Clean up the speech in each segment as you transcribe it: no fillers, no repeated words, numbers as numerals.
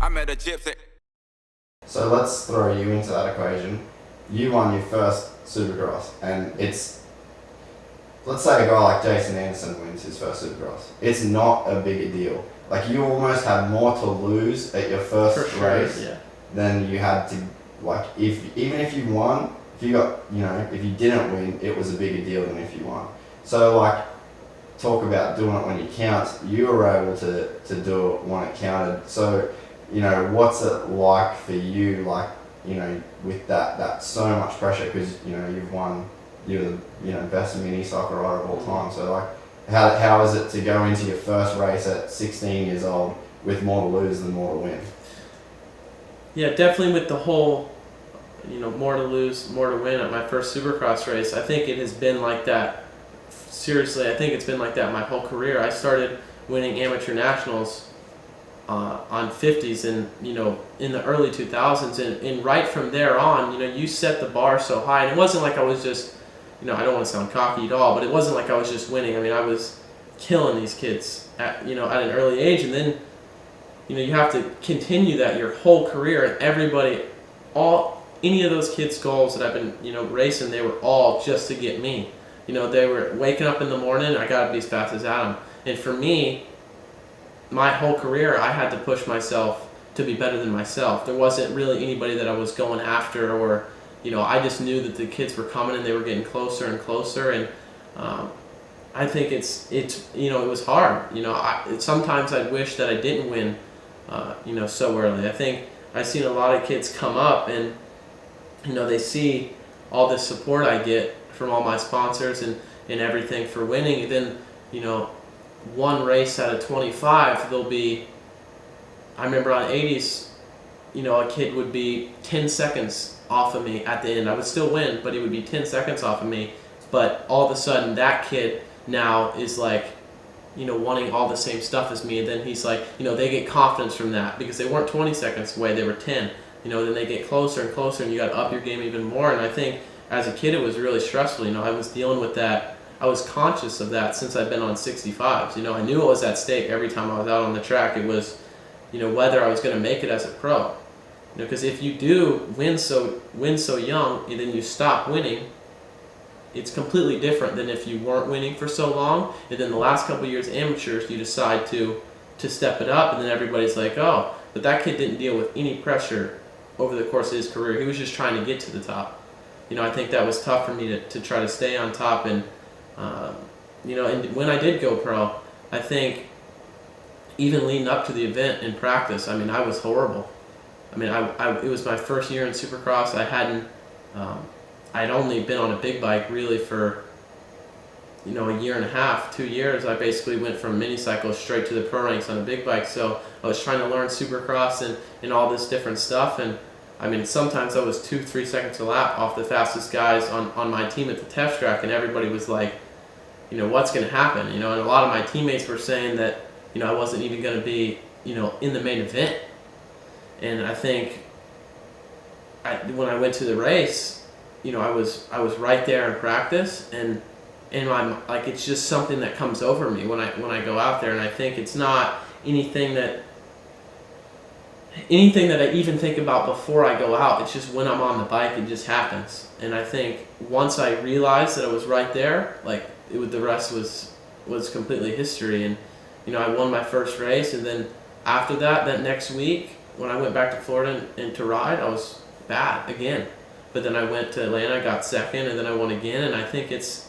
I met a gypsy. So let's throw you into that equation. You won your first Supercross, and let's say a guy like Jason Anderson wins his first Supercross. It's not a big deal. Like, you almost had more to lose at your first race than you had to, like, even if you won, if you got, if you didn't win, it was a bigger deal than if you won. So, like, talk about doing it when it counts. You were able to do it when it counted. So, what's it like for you, like, with that so much pressure, because, you've won, you're the, best mini cycle rider of all time. So, like, how is it to go into your first race at 16 years old with more to lose than more to win? Yeah, definitely with the whole, more to lose, more to win at my first Supercross race. I think it has been like that. Seriously, I think it's been like that my whole career. I started winning amateur nationals on 50s and, in the early 2000s. And right from there on, you set the bar so high. And it wasn't like I was just, I don't want to sound cocky at all, but it wasn't like I was just winning. I mean, I was killing these kids at an early age. And then, you have to continue that your whole career. And any of those kids' goals that I've been, racing, they were all just to get me. They were waking up in the morning, I got to be as fast as Adam. And for me, my whole career, I had to push myself to be better than myself. There wasn't really anybody that I was going after, or, I just knew that the kids were coming and they were getting closer and closer. And I think it was hard. Sometimes I'd wish that I didn't win, so early. I think I've seen a lot of kids come up and, they see all the support I get from all my sponsors and everything for winning. And then, one race out of 25, I remember on 80s, a kid would be 10 seconds off of me at the end. I would still win, but he would be 10 seconds off of me. But all of a sudden, that kid now is like, wanting all the same stuff as me. And then he's like, they get confidence from that because they weren't 20 seconds away, they were 10. Then they get closer and closer and you got to up your game even more. And I think as a kid, it was really stressful. I was dealing with that. I was conscious of that since I've been on 65s. I knew it was at stake every time I was out on the track. It was, whether I was going to make it as a pro. Because if you do win so young and then you stop winning, it's completely different than if you weren't winning for so long. And then the last couple of years amateurs, you decide to step it up, and then everybody's like, oh, but that kid didn't deal with any pressure over the course of his career. He was just trying to get to the top. I think that was tough for me to try to stay on top. And, and when I did go pro, I think even leading up to the event in practice, I mean, I was horrible. I mean, it was my first year in Supercross. I'd only been on a big bike really for, a year and a half, 2 years. I basically went from mini cycles straight to the pro ranks on a big bike. So I was trying to learn Supercross and all this different stuff. And I mean, sometimes I was 2-3 seconds a lap off the fastest guys on my team at the test track, and everybody was like, what's going to happen? And a lot of my teammates were saying that, I wasn't even going to be, in the main event. And I think when I went to the race, I was right there in practice, and I'm like, it's just something that comes over me when I go out there. And I think it's not anything that I even think about before I go out. It's just when I'm on the bike, it just happens. And I think once I realized that I was right there, like the rest was completely history. And I won my first race, and then after that next week when I went back to Florida and to ride, I was bad again. But then I went to Atlanta, got second, and then I won again. And I think it's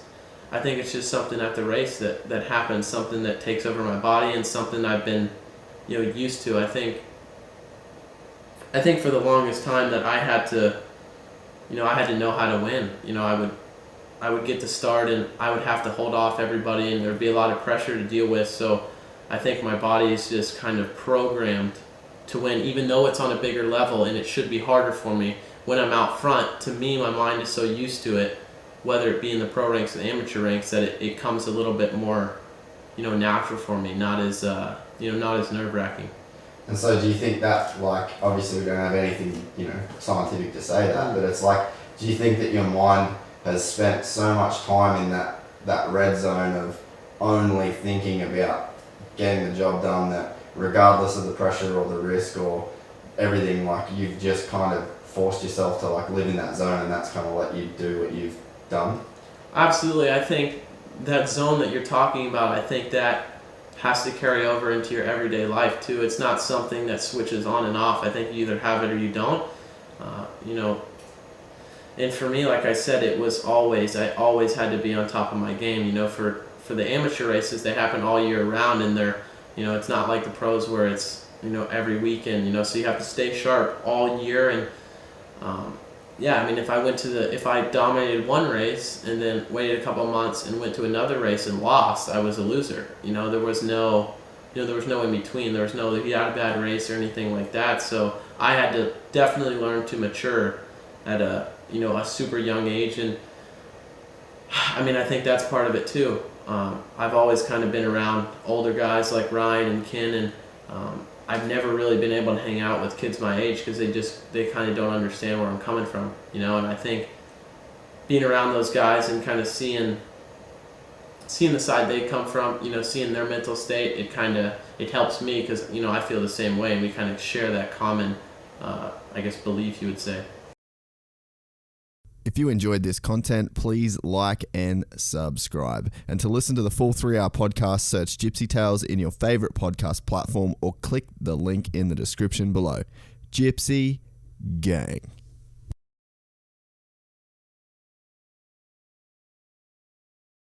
just something at the race that happens, something that takes over my body, and something I've been used to. I think for the longest time that I had to know how to win. I would get to start and I would have to hold off everybody, and there'd be a lot of pressure to deal with. So I think my body is just kind of programmed to win, even though it's on a bigger level and it should be harder for me when I'm out front. To me, my mind is so used to it, whether it be in the pro ranks or the amateur ranks, that it comes a little bit more, natural for me, not as nerve-wracking. And so do you think that, like, obviously we don't have anything, scientific to say that, but it's like, do you think that your mind has spent so much time in that red zone of only thinking about getting the job done, that regardless of the pressure or the risk or everything, like you've just kind of forced yourself to like live in that zone, and that's kind of let you do what you've done? Absolutely. I think that zone that you're talking about, I think that has to carry over into your everyday life too. It's not something that switches on and off. I think you either have it or you don't. You know, and for me, like I said, I always had to be on top of my game. You know, for the amateur races, they happen all year round, and they're, you know, it's not like the pros where it's, you know, every weekend. You know, so you have to stay sharp all year. And yeah, I mean, if I dominated one race and then waited a couple of months and went to another race and lost, I was a loser. You know, there was no in between. There was no, you had a bad race or anything like that. So I had to definitely learn to mature at a super young age. And I mean, I think that's part of it too. I've always kind of been around older guys like Ryan and Ken, and I've never really been able to hang out with kids my age because they kind of don't understand where I'm coming from, you know. And I think being around those guys and kind of seeing the side they come from, you know, seeing their mental state, it helps me because, you know, I feel the same way, and we kind of share that common, I guess, belief, you would say. If you enjoyed this content, please like and subscribe. And to listen to the full 3-hour podcast, search Gypsy Tales in your favorite podcast platform or click the link in the description below. Gypsy Gang.